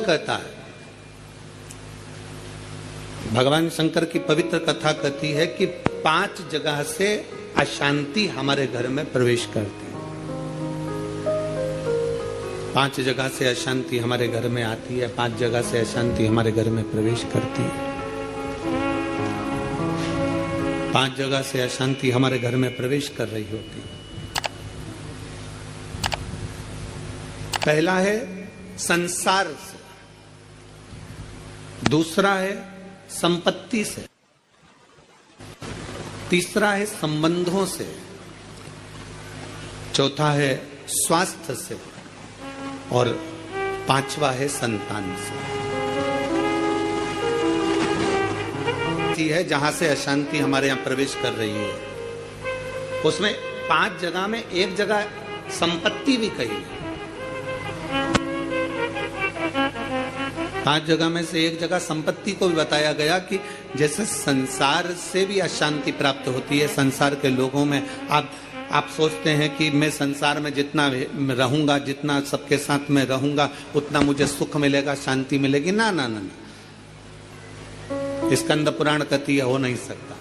कहता है, भगवान शंकर की पवित्र कथा कहती है कि 5 जगह से अशांति हमारे घर में प्रवेश करती है। 5 जगह से अशांति हमारे घर में आती है, 5 जगह से अशांति हमारे घर में प्रवेश करती है। 5 जगह से अशांति हमारे घर में प्रवेश कर रही होती है। पहला है संसार से, दूसरा है संपत्ति से, तीसरा है संबंधों से, चौथा है स्वास्थ्य से और 5वां है संतान से। है जहां से अशांति हमारे यहां प्रवेश कर रही है, उसमें 5 जगह में एक जगह संपत्ति भी कही है। 5 जगह में से एक जगह संपत्ति को भी बताया गया कि जैसे संसार से भी अशांति प्राप्त होती है। संसार के लोगों में आप सोचते हैं कि मैं संसार में जितना रहूंगा, जितना सबके साथ में रहूंगा, उतना मुझे सुख मिलेगा, शांति मिलेगी। ना ना ना, ना। स्कंद पुराण कहती है हो नहीं सकता।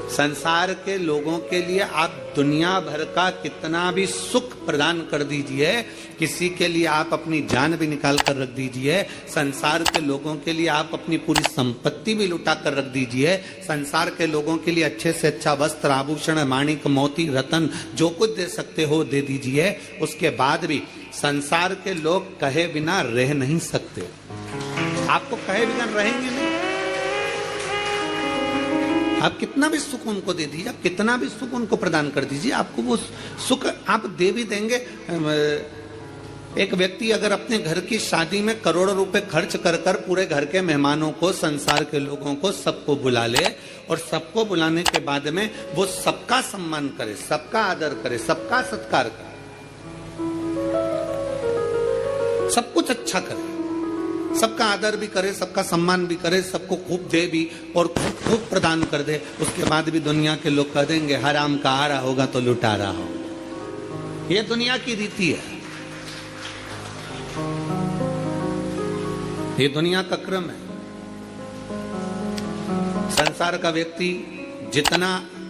संसार के लोगों के लिए आप दुनिया भर का कितना भी सुख प्रदान कर दीजिए, किसी के लिए आप अपनी जान भी निकाल कर रख दीजिए, संसार के लोगों के लिए आप अपनी पूरी संपत्ति भी लुटा कर रख दीजिए, संसार के लोगों के लिए अच्छे से अच्छा वस्त्र, आभूषण, माणिक, मोती, रतन जो कुछ दे सकते हो दे दीजिए। उसके बाद भी संसार के लोग कहे बिना रह नहीं सकते। आपको कहे बिना रहेंगे नहीं। आप कितना भी सुख उनको दे दीजिए, आप कितना भी सुख उनको प्रदान कर दीजिए, आपको वो सुख आप दे भी देंगे। एक व्यक्ति अगर अपने घर की शादी में करोड़ों रुपए खर्च कर कर पूरे घर के मेहमानों को, संसार के लोगों को, सबको बुला ले और सबको बुलाने के बाद में वो सबका सम्मान करे, सबका आदर करे, सबका सत्कार करे, सब कुछ अच्छा करे, सबका आदर भी करे, सबका सम्मान भी करे, सबको खूब दे भी और खूब प्रदान कर दे, उसके बाद भी दुनिया के लोग कह देंगे हराम का आ रहा होगा तो लुटा रहा होगा। ये दुनिया की रीति है, ये दुनिया का क्रम है। संसार का व्यक्ति जितना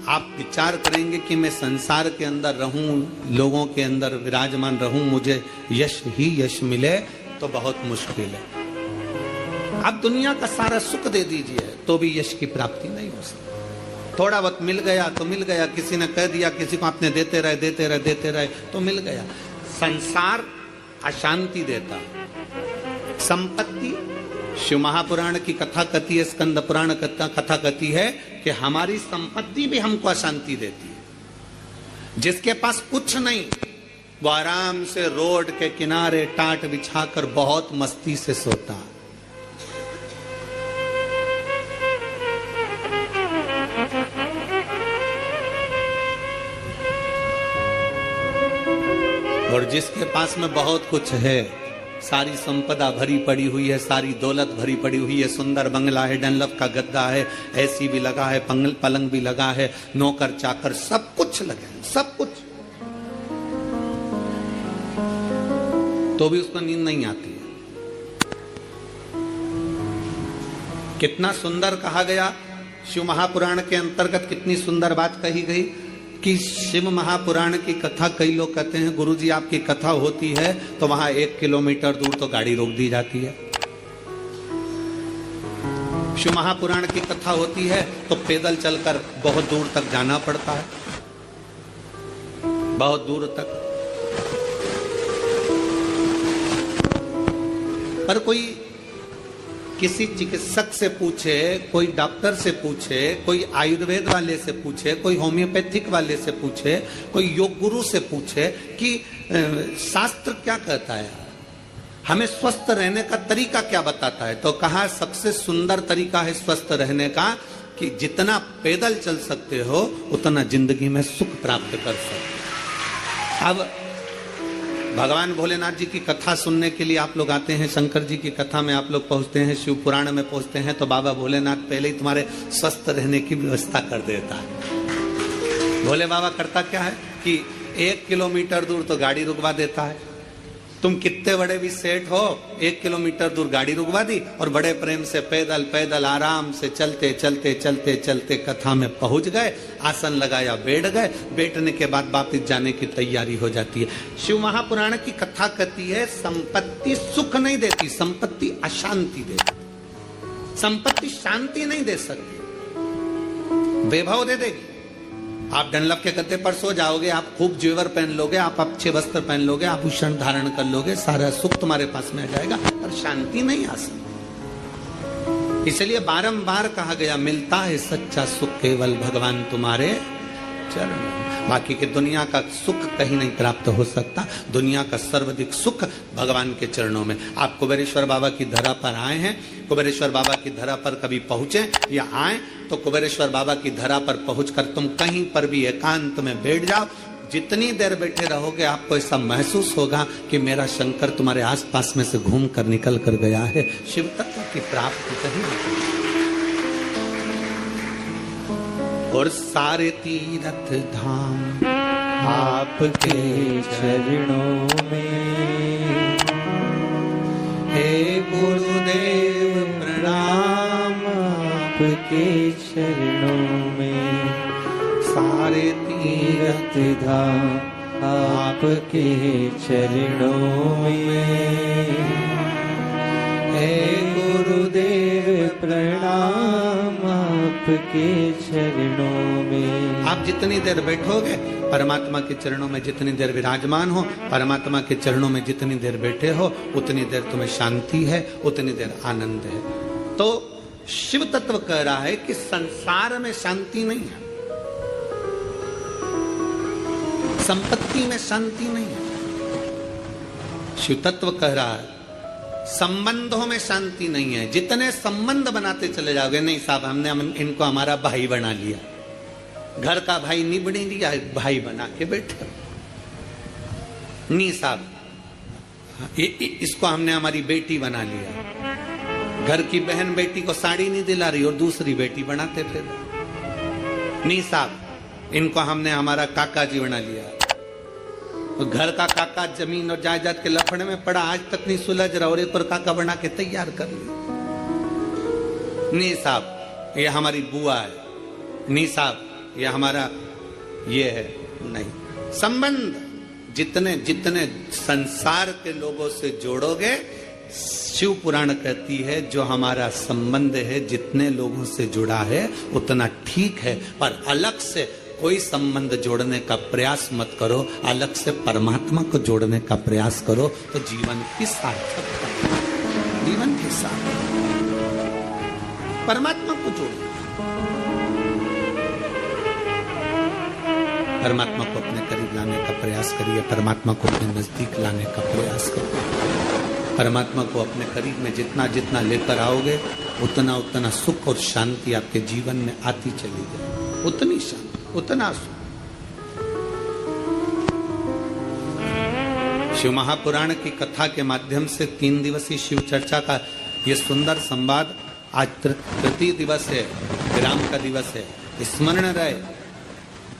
आप विचार करेंगे कि मैं संसार के अंदर रहूं, लोगों के अंदर विराजमान रहूं, मुझे यश ही यश मिले, तो बहुत मुश्किल है। आप दुनिया का सारा सुख दे दीजिए तो भी यश की प्राप्ति नहीं हो सकती। थोड़ा बहुत मिल गया तो मिल गया, किसी ने कह दिया, किसी को आपने देते रहे देते रहे देते रहे तो मिल गया। संसार अशांति देता। संपत्ति, शिव महापुराण की कथा कहती है, स्कंद पुराण कथा कहती है कि हमारी संपत्ति भी हमको अशांति देती है। जिसके पास कुछ नहीं वो आराम से रोड के किनारे टाट बिछाकर बहुत मस्ती से सोता है। और जिसके पास में बहुत कुछ है, सारी संपदा भरी पड़ी हुई है, सारी दौलत भरी पड़ी हुई है, सुंदर बंगला है, डनलप का गद्दा है, एसी भी लगा है, पलंग भी लगा है, नौकर चाकर सब कुछ लगा है, सब कुछ, तो भी उसको नींद नहीं आती है। कितना सुंदर कहा गया शिव महापुराण के अंतर्गत, कितनी सुंदर बात कही गई कि शिव महापुराण की कथा, कई लोग कहते हैं गुरुजी आपकी कथा होती है तो वहां 1 किलोमीटर दूर तो गाड़ी रोक दी जाती है। शिव महापुराण की कथा होती है तो पैदल चलकर बहुत दूर तक जाना पड़ता है, बहुत दूर तक। पर कोई किसी चिकित्सक से पूछे, कोई डॉक्टर से पूछे, कोई आयुर्वेद वाले से पूछे, कोई होम्योपैथिक वाले से पूछे, कोई योग गुरु से पूछे कि शास्त्र क्या कहता है, हमें स्वस्थ रहने का तरीका क्या बताता है, तो कहा सबसे सुंदर तरीका है स्वस्थ रहने का कि जितना पैदल चल सकते हो उतना जिंदगी में सुख प्राप्त कर सकते। अब भगवान भोलेनाथ जी की कथा सुनने के लिए आप लोग आते हैं, शंकर जी की कथा में आप लोग पहुंचते हैं, शिव पुराण में पहुंचते हैं, तो बाबा भोलेनाथ पहले ही तुम्हारे स्वस्थ रहने की व्यवस्था कर देता है। भोले बाबा करता क्या है कि 1 किलोमीटर दूर तो गाड़ी रुकवा देता है, तुम कितने बड़े भी सेठ हो, 1 किलोमीटर दूर गाड़ी रुकवा दी और बड़े प्रेम से पैदल पैदल आराम से चलते चलते चलते चलते कथा में पहुंच गए, आसन लगाया, बैठ गए, बैठने के बाद वापिस जाने की तैयारी हो जाती है। शिव महापुराण की कथा कहती है संपत्ति सुख नहीं देती, संपत्ति अशांति देती। संपत्ति शांति नहीं दे सकती, वैभव दे देगी। आप डनलप के गद्दे पर सो जाओगे, आप खूब जेवर पहन लोगे, आप अच्छे वस्त्र पहन लोगे, आभूषण धारण कर लोगे, सारा सुख तुम्हारे पास में आ जाएगा, पर शांति नहीं आ सकती। इसलिए बारंबार कहा गया, मिलता है सच्चा सुख केवल भगवान तुम्हारे चरण। बाकी के दुनिया का सुख कहीं नहीं प्राप्त हो सकता। दुनिया का सर्वाधिक सुख भगवान के चरणों में। आप कुबेरेश्वर बाबा की धरा पर आए हैं, कुबेरेश्वर बाबा की धरा पर कभी पहुंचे या आए तो कुबेरेश्वर बाबा की धरा पर पहुंचकर तुम कहीं पर भी एकांत में बैठ जाओ, जितनी देर बैठे रहोगे आपको ऐसा महसूस होगा कि मेरा शंकर तुम्हारे आसपास में से घूम कर निकल कर गया है। शिव तत्व की प्राप्ति कहीं नहीं। और सारे तीर्थ धाम आपके चरणों में, हे गुरुदेव प्रणाम आपके चरणों में। सारे तीर्थ धाम आपके चरणों में, हे गुरुदेव प्रणाम आपके चरणों में। आप जितनी देर बैठोगे परमात्मा के चरणों में, जितनी देर विराजमान हो परमात्मा के चरणों में, जितनी देर बैठे हो उतनी देर तुम्हें शांति है, उतनी देर आनंद है। तो शिव तत्व कह रहा है कि संसार में शांति नहीं है, संपत्ति में शांति नहीं है। शिव तत्व कह रहा है संबंधों में शांति नहीं है। जितने संबंध बनाते चले जाओगे, नहीं साहब हमने इनको हमारा भाई बना लिया, घर का भाई नहीं बनी लिया, भाई बना के बैठे। नहीं साहब इसको हमने हमारी बेटी बना लिया, घर की बहन बेटी को साड़ी नहीं दिला रही और दूसरी बेटी बनाते फिर। नहीं साहब इनको हमने हमारा काका जी बना लिया, तो घर का काका जमीन और जायदाद के लफड़े में पड़ा, आज तक नहीं सुलझ रहा और एक और काका बना के तैयार कर लिया। नहीं साहब ये हमारी बुआ है, नहीं साहब ये हमारा ये है। नहीं, संबंध जितने जितने संसार के लोगों से जोड़ोगे, शिव पुराण कहती है जो हमारा संबंध है जितने लोगों से जुड़ा है उतना ठीक है, पर अलग से कोई संबंध जोड़ने का प्रयास मत करो। अलग से परमात्मा को जोड़ने का प्रयास करो तो जीवन की सार्थकता, जीवन के साथ परमात्मा को जोड़ो। परमात्मा को अपने करीब लाने का प्रयास करिए, परमात्मा को अपने नजदीक लाने का प्रयास करिए। परमात्मा को अपने करीब में जितना जितना लेकर आओगे उतना उतना सुख और शांति आपके जीवन में आती चली जाए, उतनी शांति उतना सुख। शिव महापुराण की कथा के माध्यम से 3 दिवसीय शिव चर्चा का ये सुंदर संवाद, आज तृतीय दिवस है, विराम का दिवस है। स्मरण रहे,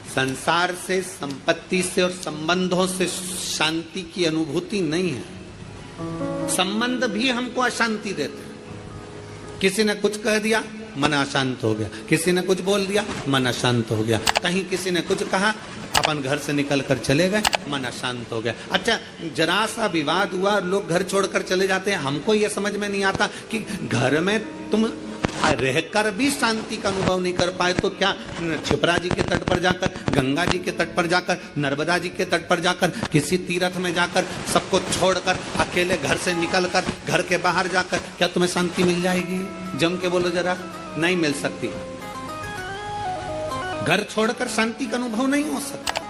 संसार से, संपत्ति से और संबंधों से शांति की अनुभूति नहीं है। संबंध भी हमको अशांति देते हैं। किसी ने कुछ कह दिया, मन अशांत हो गया, किसी ने कुछ बोल दिया, मन अशांत हो गया, कहीं किसी ने कुछ कहा, अपन घर से निकल कर चले गए, मन अशांत हो गया। अच्छा, जरा सा विवाद हुआ और लोग घर छोड़कर चले जाते हैं। हमको ये समझ में नहीं आता कि घर में तुम रहकर भी शांति का अनुभव नहीं कर पाए तो क्या क्षिप्रा जी के तट पर जाकर, गंगा जी के तट पर जाकर, नर्मदा जी के तट पर जाकर, किसी तीर्थ में जाकर, सबको छोड़कर अकेले घर से निकलकर, घर के बाहर जाकर क्या तुम्हें शांति मिल जाएगी? जम के बोलो जरा, नहीं मिल सकती। घर छोड़कर शांति का अनुभव नहीं हो सकता।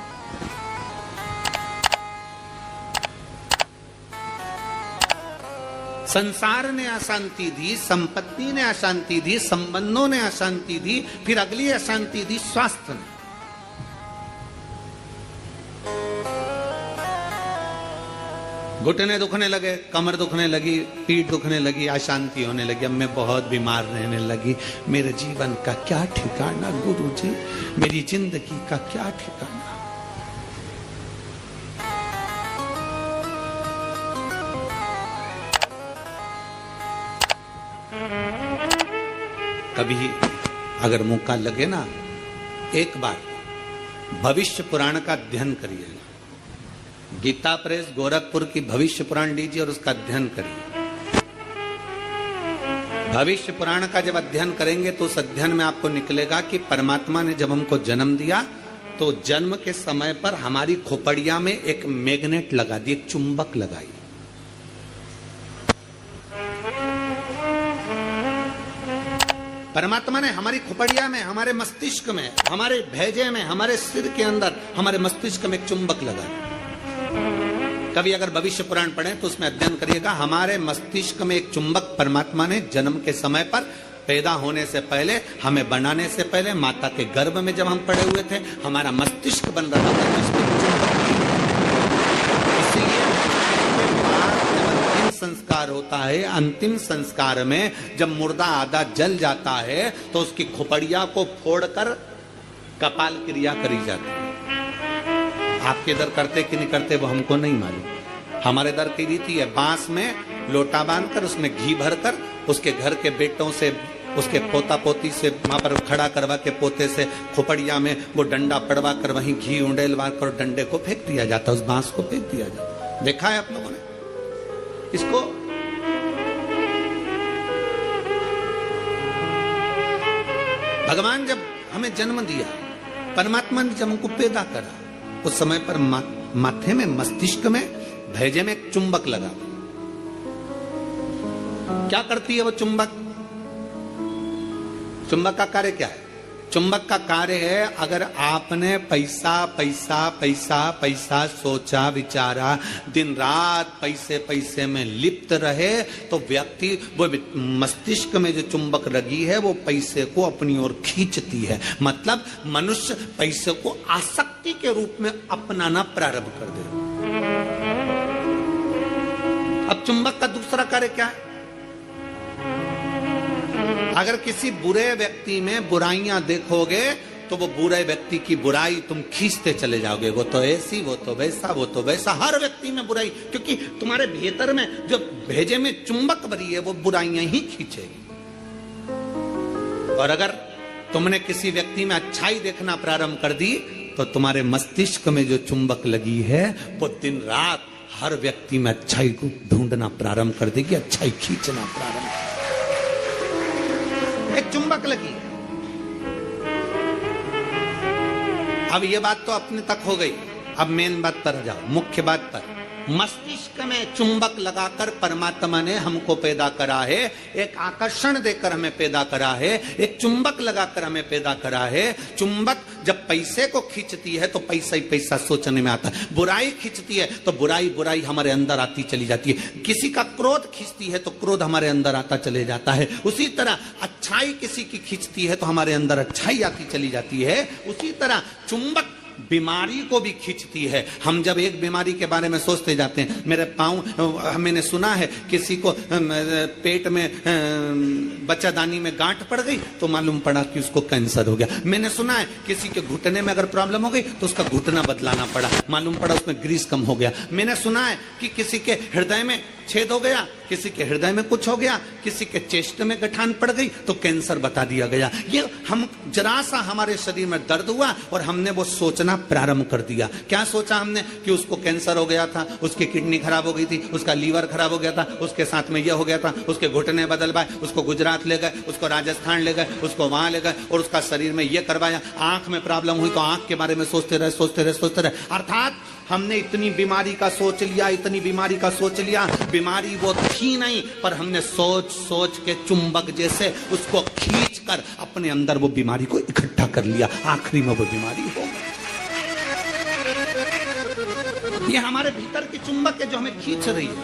संसार ने अशांति दी, संपत्ति ने अशांति दी, संबंधों ने अशांति दी, फिर अगली अशांति दी स्वास्थ्य ने। घुटने दुखने लगे, कमर दुखने लगी, पीठ दुखने लगी, अशांति होने लगी, अब मैं बहुत बीमार रहने लगी, मेरे जीवन का क्या ठिकाना गुरुजी, मेरी जिंदगी का क्या ठिकाना। कभी अगर मौका लगे ना, एक बार भविष्य पुराण का अध्ययन करिए। गीता प्रेस गोरखपुर की भविष्य पुराण लीजिए और उसका अध्ययन करिए। भविष्य पुराण का जब अध्ययन करेंगे तो उस अध्ययन में आपको निकलेगा कि परमात्मा ने जब हमको जन्म दिया तो जन्म के समय पर हमारी खोपड़िया में एक मैग्नेट लगा दी, एक चुंबक लगाई। परमात्मा ने हमारी खोपड़िया में, हमारे मस्तिष्क में, हमारे भेजे में, हमारे सिर के अंदर, हमारे मस्तिष्क में एक चुंबक लगाया। कभी अगर भविष्य पुराण पढ़ें तो उसमें अध्ययन करिएगा, हमारे मस्तिष्क में एक चुंबक परमात्मा ने जन्म के समय पर, पैदा होने से पहले, हमें बनाने से पहले, माता के गर्भ में जब हम पड़े हुए थे, हमारा मस्तिष्क बन रहा था, इसलिए अंतिम संस्कार होता है, अंतिम संस्कार में जब मुर्दा आधा जल जाता है तो उसकी खोपड़िया को फोड़कर कपाल क्रिया करी जाती है। आपके इधर करते कि नहीं करते वो हमको नहीं मालूम। हमारे इधर की रीति है, बांस में लोटा बांधकर उसमें घी भरकर उसके घर के बेटों से, उसके पोता पोती से वहां पर खड़ा करवा के पोते से खोपड़िया में वो डंडा पड़वा कर वहीं घी उंडेलवा कर डंडे को फेंक दिया जाता, उस बांस को फेंक दिया जाता। देखा है आप लोगों ने इसको? भगवान जब हमें जन्म दिया, परमात्मा ने जब हमको पैदा करा, उस समय पर माथे में, मस्तिष्क में, भेजे में एक चुंबक लगा। क्या करती है वो चुंबक? चुंबक का कार्य क्या है? चुंबक का कार्य है, अगर आपने पैसा पैसा पैसा पैसा सोचा विचारा, दिन रात पैसे पैसे में लिप्त रहे, तो व्यक्ति वो मस्तिष्क में जो चुंबक लगी है वो पैसे को अपनी ओर खींचती है। मतलब मनुष्य पैसे को आसक्ति के रूप में अपनाना प्रारंभ कर दे। अब चुंबक का दूसरा कार्य क्या है? अगर किसी बुरे व्यक्ति में बुराइयां देखोगे तो वो बुरे व्यक्ति की बुराई तुम खींचते चले जाओगे। वो तो ऐसी, वो तो वैसा, वो तो वैसा, हर व्यक्ति में बुराई, क्योंकि तुम्हारे भीतर में जो भेजे में चुंबक भरी है वो बुराइयां ही खींचेगी। और अगर तुमने किसी व्यक्ति में अच्छाई देखना प्रारंभ कर दी तो तुम्हारे मस्तिष्क में जो चुंबक लगी है वो दिन रात हर व्यक्ति में अच्छाई को ढूंढना प्रारंभ कर देगी, अच्छाई खींचना प्रारंभ। एक चुंबक लगी। अब ये बात तो अपने तक हो गई, अब मेन बात पर जाओ, मुख्य बात पर। मस्तिष्क में चुंबक लगाकर परमात्मा ने हमको पैदा करा है, एक आकर्षण देकर हमें पैदा करा है, एक चुंबक लगाकर हमें पैदा करा है। चुंबक जब पैसे को खींचती है तो पैसा ही पैसा सोचने में आता है, बुराई खींचती है तो बुराई बुराई हमारे अंदर आती चली जाती है, किसी का क्रोध खींचती है तो क्रोध हमारे अंदर आता चले जाता है। उसी तरह अच्छाई किसी की खींचती है तो हमारे अंदर अच्छाई आती चली जाती है। उसी तरह चुंबक बीमारी को भी खींचती है। हम जब एक बीमारी के बारे में सोचते जाते हैं, मेरे पाँव, मैंने सुना है किसी को पेट में बच्चादानी में गांठ पड़ गई तो मालूम पड़ा कि उसको कैंसर हो गया। मैंने सुना है किसी के घुटने में अगर प्रॉब्लम हो गई तो उसका घुटना बदलाना पड़ा, मालूम पड़ा उसमें ग्रीस कम हो गया। मैंने सुना है कि किसी के हृदय में छेद हो गया, किसी के हृदय में कुछ हो गया, किसी के चेस्ट में गठान पड़ गई तो कैंसर बता दिया गया। ये हम जरा सा हमारे शरीर में दर्द हुआ और हमने वो सोचना प्रारंभ कर दिया। क्या सोचा हमने? कि उसको कैंसर हो गया था, उसकी किडनी खराब हो गई थी, उसका लीवर खराब हो गया था, उसके साथ में यह हो गया था, उसके घुटने बदलवाए, उसको गुजरात ले गए, उसको राजस्थान ले गए, उसको वहां ले गए और उसका शरीर में यह करवाया। आंख में प्रॉब्लम हुई तो आंख के बारे में सोचते रहे, सोचते रहे, सोचते रहे। अर्थात हमने इतनी बीमारी का सोच लिया, इतनी बीमारी का सोच लिया, बीमारी वो थी नहीं, पर हमने सोच सोच के चुंबक जैसे उसको खींच कर अपने अंदर वो बीमारी को इकट्ठा कर लिया, आखिरी में वो बीमारी हो गई। ये हमारे भीतर की चुंबक है जो हमें खींच रही है।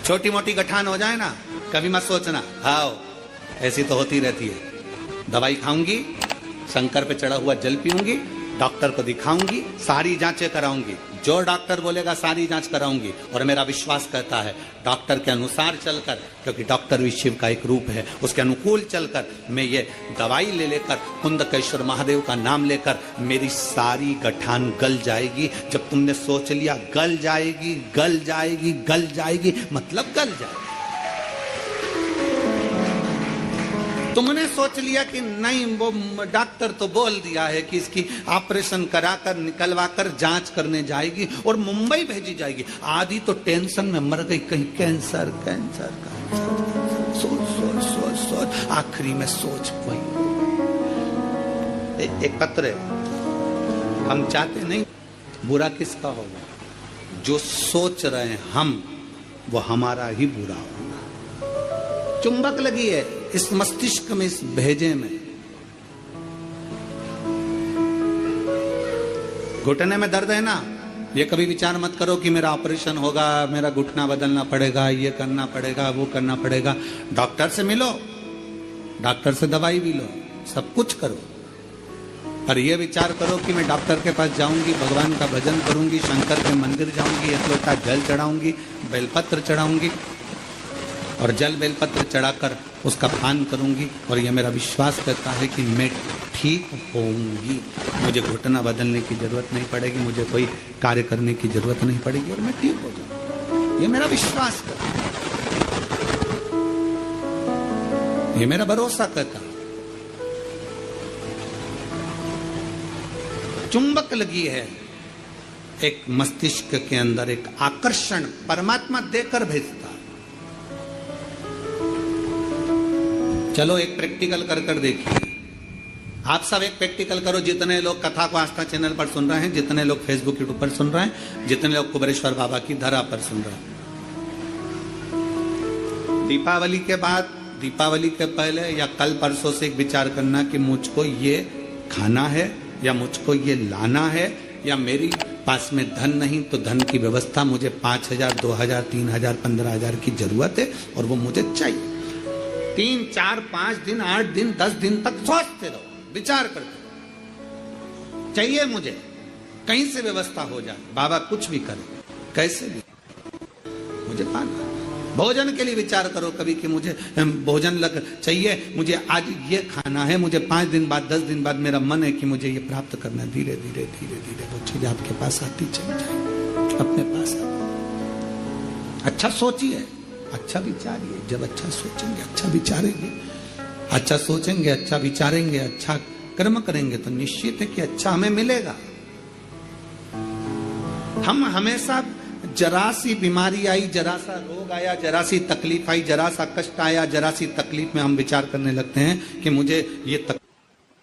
छोटी मोटी गठान हो जाए ना, कभी मत सोचना हाँ ऐसी तो होती रहती है। दवाई खाऊंगी, शंकर पे चढ़ा हुआ जल पीऊंगी, डॉक्टर को दिखाऊंगी, सारी जांचें कराऊंगी, जो डॉक्टर बोलेगा सारी जांच कराऊंगी। और मेरा विश्वास कहता है डॉक्टर के अनुसार चलकर, क्योंकि डॉक्टर भी शिव का एक रूप है, उसके अनुकूल चलकर मैं ये दवाई ले लेकर, कुंदकेश्वर महादेव का नाम लेकर मेरी सारी गठान गल जाएगी। जब तुमने सोच लिया गल जाएगी, गल जाएगी, गल जाएगी, मतलब गल जाएगी। तुमने सोच लिया कि नहीं, वो डॉक्टर तो बोल दिया है कि इसकी ऑपरेशन कराकर निकलवा कर जांच करने जाएगी और मुंबई भेजी जाएगी। आधी तो टेंशन में मर गई, कहीं कैंसर कैंसर कैंसर, सोच सोच सोच सोच, आखिरी में सोच वही। एक पत्र है, हम चाहते नहीं, बुरा किसका होगा? जो सोच रहे हैं हम, वो हमारा ही बुरा होगा। चुंबक लगी है इस मस्तिष्क में, इस भेजे में। घुटने में दर्द है ना, ये कभी विचार मत करो कि मेरा ऑपरेशन होगा, मेरा घुटना बदलना पड़ेगा, ये करना पड़ेगा, वो करना पड़ेगा। डॉक्टर से मिलो, डॉक्टर से दवाई भी लो, सब कुछ करो, पर यह विचार करो कि मैं डॉक्टर के पास जाऊंगी, भगवान का भजन करूंगी, शंकर के मंदिर जाऊंगी, एक लोटा जल चढ़ाऊंगी, बेलपत्र चढ़ाऊंगी और जल बेलपत्र चढ़ाकर उसका पान करूंगी, और यह मेरा विश्वास करता है कि मैं ठीक होऊंगी, मुझे घुटना बदलने की जरूरत नहीं पड़ेगी, मुझे कोई कार्य करने की जरूरत नहीं पड़ेगी और मैं ठीक हो जाऊंगी। ये मेरा विश्वास करता है, ये मेरा भरोसा करता है। चुंबक लगी है एक मस्तिष्क के अंदर, एक आकर्षण परमात्मा देकर भेजता। चलो एक प्रैक्टिकल कर देखिए। आप सब एक प्रैक्टिकल करो, जितने लोग कथा को आस्था चैनल पर सुन रहे हैं, जितने लोग फेसबुक यूट्यूब पर सुन रहे हैं, जितने लोग कुबेरेश्वर बाबा की धरा पर सुन रहे हैं। दीपावली के बाद, दीपावली के पहले या कल परसों से एक विचार करना कि मुझको ये खाना है या मुझको ये लाना है, या मेरी पास में धन नहीं तो धन की व्यवस्था, मुझे 5,000 2,000 3,000 15,000 की जरूरत है और वो मुझे चाहिए। 3 4 5 दिन 8 दिन 10 दिन तक सोचते रहो, विचार करते रहो, चाहिए मुझे, कहीं से व्यवस्था हो जाए, बाबा कुछ भी करे, कैसे भी मुझे पाना। भोजन के लिए विचार करो कभी कि मुझे भोजन लग चाहिए, मुझे आज ये खाना है, मुझे 5 दिन बाद 10 दिन बाद मेरा मन है कि मुझे ये प्राप्त करना है। धीरे धीरे धीरे धीरे वो चीज आपके पास आती चली जाए, अपने पास आती। अच्छा सोचिए, अच्छा विचारिए, जब अच्छा सोचेंगे, अच्छा विचारेंगे, अच्छा सोचेंगे, अच्छा विचारेंगे, अच्छा कर्म करेंगे तो निश्चित है कि अच्छा हमें मिलेगा। हम हमेशा जरा सी बीमारी आई, जरा सा रोग आया, जरा सी तकलीफ आई, जरा सा कष्ट आया, जरा सी तकलीफ में हम विचार करने लगते हैं कि मुझे ये तकलीफ।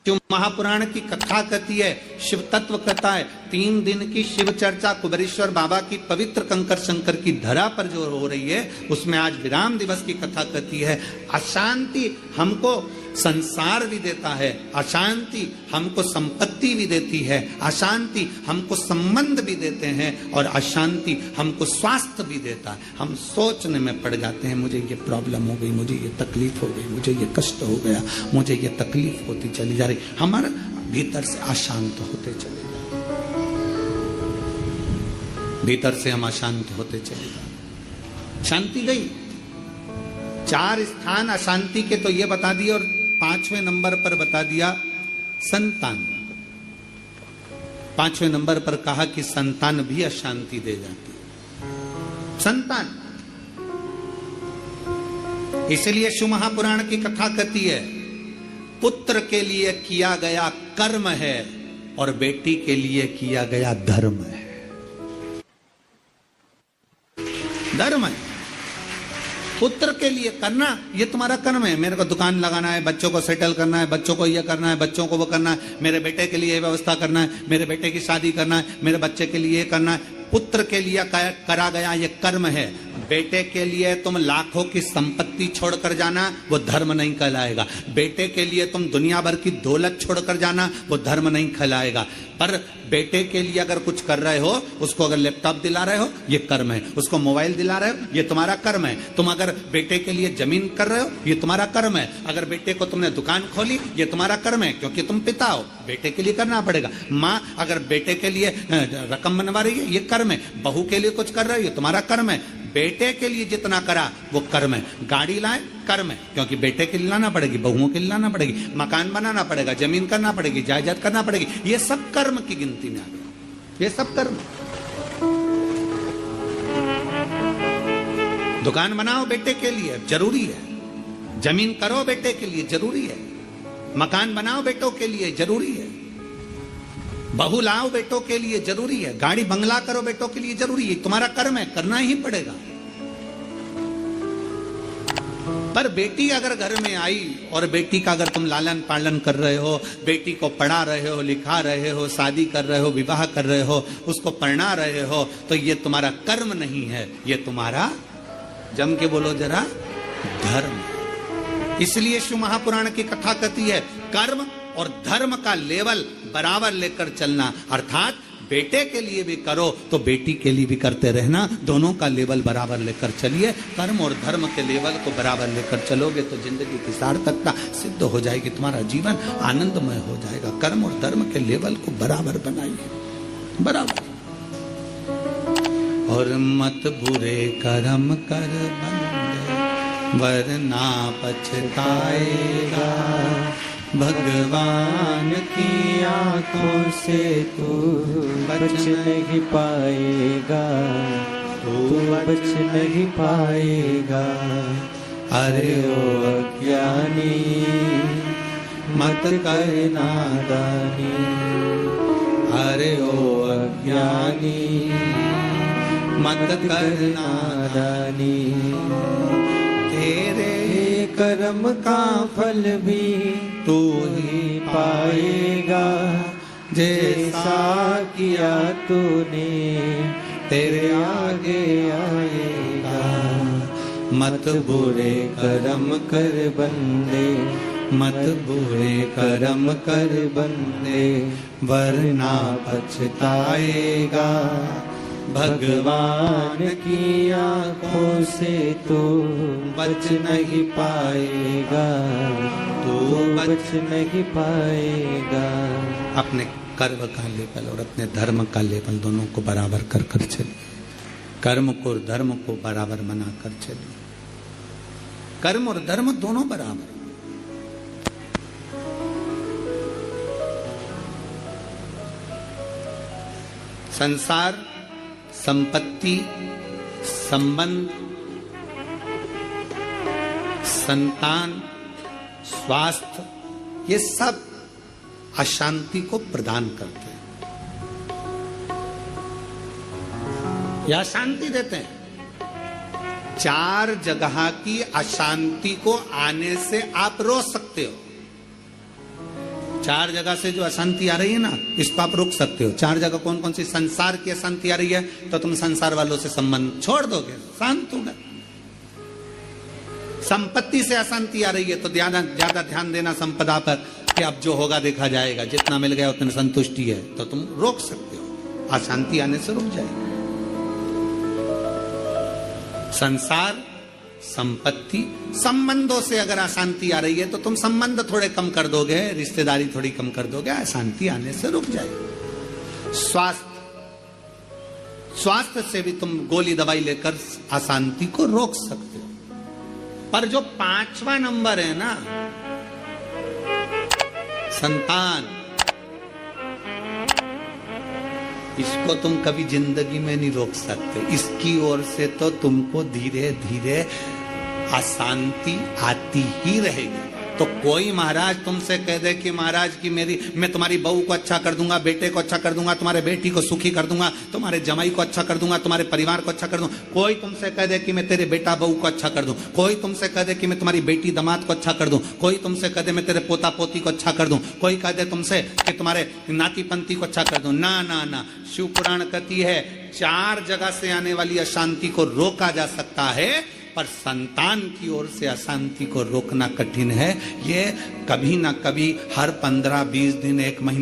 क्यों महापुराण की कथा कहती है, शिव तत्व कहता है, 3 दिन की शिव चर्चा कुबेरेश्वर बाबा की पवित्र कंकर शंकर की धरा पर जो हो रही है, उसमें आज विराम दिवस की कथा कहती है। अशांति हमको संसार भी देता है, अशांति हमको संपत्ति भी देती है, अशांति हमको संबंध भी देते हैं और अशांति हमको स्वास्थ्य भी देता है। हम सोचने में पड़ जाते हैं, मुझे ये प्रॉब्लम हो गई, मुझे ये तकलीफ हो गई, मुझे ये कष्ट हो गया, मुझे ये तकलीफ होती चली जा रही, हमारे भीतर से अशांत होते चले जा रहे, भीतर से हम अशांत होते चले जा रहे। शांति गई, 4 स्थान अशांति के तो ये बता दिए, और 5वें नंबर पर बता दिया संतान। 5वें नंबर पर कहा कि संतान भी अशांति दे जाती है। संतान, इसलिए शिव महापुराण की कथा कहती है, पुत्र के लिए किया गया कर्म है और बेटी के लिए किया गया धर्म है। धर्म है, पुत्र के लिए करना ये तुम्हारा कर्म है। मेरे को दुकान लगाना है, बच्चों को सेटल करना है, बच्चों को ये करना है, बच्चों को वो करना है, मेरे बेटे के लिए ये व्यवस्था करना है, मेरे बेटे की शादी करना है, मेरे बच्चे के लिए ये करना है। पुत्र के लिए करा गया ये कर्म है। बेटे के लिए तुम लाखों की संपत्ति छोड़कर जाना, वो धर्म नहीं कहलाएगा। बेटे के लिए तुम दुनिया भर की दौलत छोड़कर जाना, वो धर्म नहीं कहलाएगा। पर बेटे के लिए अगर कुछ कर रहे हो, उसको अगर लैपटॉप दिला रहे हो, ये कर्म है। उसको मोबाइल दिला रहे हो, ये तुम्हारा कर्म है। तुम अगर बेटे के लिए जमीन कर रहे हो, ये तुम्हारा कर्म है। अगर बेटे को तुमने दुकान खोली, ये तुम्हारा कर्म है, क्योंकि तुम पिता हो, बेटे के लिए करना पड़ेगा। माँ अगर बेटे के लिए रकम बनवा रही है, ये कर्म है। बहू के लिए कुछ कर रहे हो, ये तुम्हारा कर्म है। बेटे के लिए जितना करा वो कर्म है। गाड़ी लाए, कर्म है, क्योंकि बेटे के लिए लाना पड़ेगी, बहुओं के लिए लाना पड़ेगी, मकान बनाना पड़ेगा, जमीन करना पड़ेगी, जायदाद करना पड़ेगी। ये सब कर्म की गिनती में आ गया, ये सब कर्म। दुकान बनाओ बेटे के लिए, जरूरी है। जमीन करो बेटे के लिए जरूरी है, मकान बनाओ बेटों के लिए जरूरी है, बहू लाओ बेटों के लिए जरूरी है, गाड़ी बंगला करो बेटों के लिए जरूरी है। तुम्हारा कर्म है, करना ही पड़ेगा। पर बेटी अगर घर में आई और बेटी का अगर तुम लालन पालन कर रहे हो, बेटी को पढ़ा रहे हो, लिखा रहे हो, शादी कर रहे हो, विवाह कर रहे हो, उसको पढ़ा रहे हो, तो ये तुम्हारा कर्म नहीं है, ये तुम्हारा, जम के बोलो जरा, धर्म। इसलिए शिव महापुराण की कथा कहती है कर्म और धर्म का लेवल बराबर लेकर चलना, अर्थात बेटे के लिए भी करो तो बेटी के लिए भी करते रहना, दोनों का लेवल बराबर लेकर चलिए। कर्म और धर्म के लेवल को बराबर लेकर चलोगे तो जिंदगी की सार्थकता सिद्ध हो जाएगी, तुम्हारा जीवन आनंदमय हो जाएगा। कर्म और धर्म के लेवल को बराबर बनाइए, बराबर। और मत बुरे कर्म कर बंदे, वरना पछताएगा, भगवान की आंखों से तू बच नहीं पाएगा, तू बच नहीं पाएगा। अरे ओ अज्ञानी मत कर नादानी, अरे ओ अज्ञानी मत कर नादानी। तेरे कर्म का फल भी तू ही पाएगा, जैसा किया तूने तेरे आगे आएगा। मत बुरे कर्म कर बंदे, मत बुरे कर्म कर बंदे, वरना पछताएगा, भगवान की आंखों से तू बच नहीं पाएगा, तू बच नहीं पाएगा। अपने कर्म का लेवल और अपने धर्म का लेवल दोनों को बराबर कर कर चलिए, कर्म को और धर्म को बराबर बना कर चलिए। कर्म और धर्म दोनों बराबर। संसार, संपत्ति, संबंध, संतान, स्वास्थ्य, ये सब अशांति को प्रदान करते हैं, या अशांति देते हैं। चार जगह की अशांति को आने से आप रोक सकते हो। चार जगह से जो अशांति आ रही है ना, इसको आप रोक सकते हो। चार जगह कौन कौन सी? संसार की अशांति आ रही है तो तुम संसार वालों से संबंध छोड़ दोगे, शांत होगा। संपत्ति से अशांति आ रही है तो ज्यादा ध्यान देना संपदा पर, कि अब जो होगा देखा जाएगा, जितना मिल गया उतने संतुष्टि है, तो तुम रोक सकते हो, अशांति आने से रुक जाएगी। संसार, संपत्ति, संबंधों से अगर अशांति आ रही है तो तुम संबंध थोड़े कम कर दोगे, रिश्तेदारी थोड़ी कम कर दोगे, अशांति आने से रुक जाएगी। स्वास्थ्य, स्वास्थ्य से भी तुम गोली दवाई लेकर अशांति को रोक सकते हो। पर जो पांचवा नंबर है ना, संतान, इसको तुम कभी जिंदगी में नहीं रोक सकते। इसकी ओर से तो तुमको धीरे धीरे अशांति आती ही रहेगी। तो कोई महाराज तुमसे कह दे कि महाराज की मैं तुम्हारी बहू को अच्छा कर दूंगा, बेटे को अच्छा कर दूंगा, तुम्हारे बेटी को सुखी कर दूंगा, तुम्हारे जमाई को अच्छा कर दूंगा, तुम्हारे परिवार को अच्छा कर दूंगा। कोई तुमसे कह दे कि मैं तेरे बेटा बहू को अच्छा कर दूं, कोई तुमसे कह दे कि मैं तुम्हारी बेटी दामाद को अच्छा कर दूं, कोई तुमसे कह दे मैं तेरे पोता पोती को अच्छा कर दूं, कोई कह दे तुमसे कि तुम्हारे नाती पंती को अच्छा कर दूं। ना ना ना, शिव पुराण कहती है चार जगह से आने वाली अशांति को रोका जा सकता है, पर संतान की ओर से अशांति को रोकना कठिन है। ये कभी ना कभी हर 15-20 दिन, 1 महीने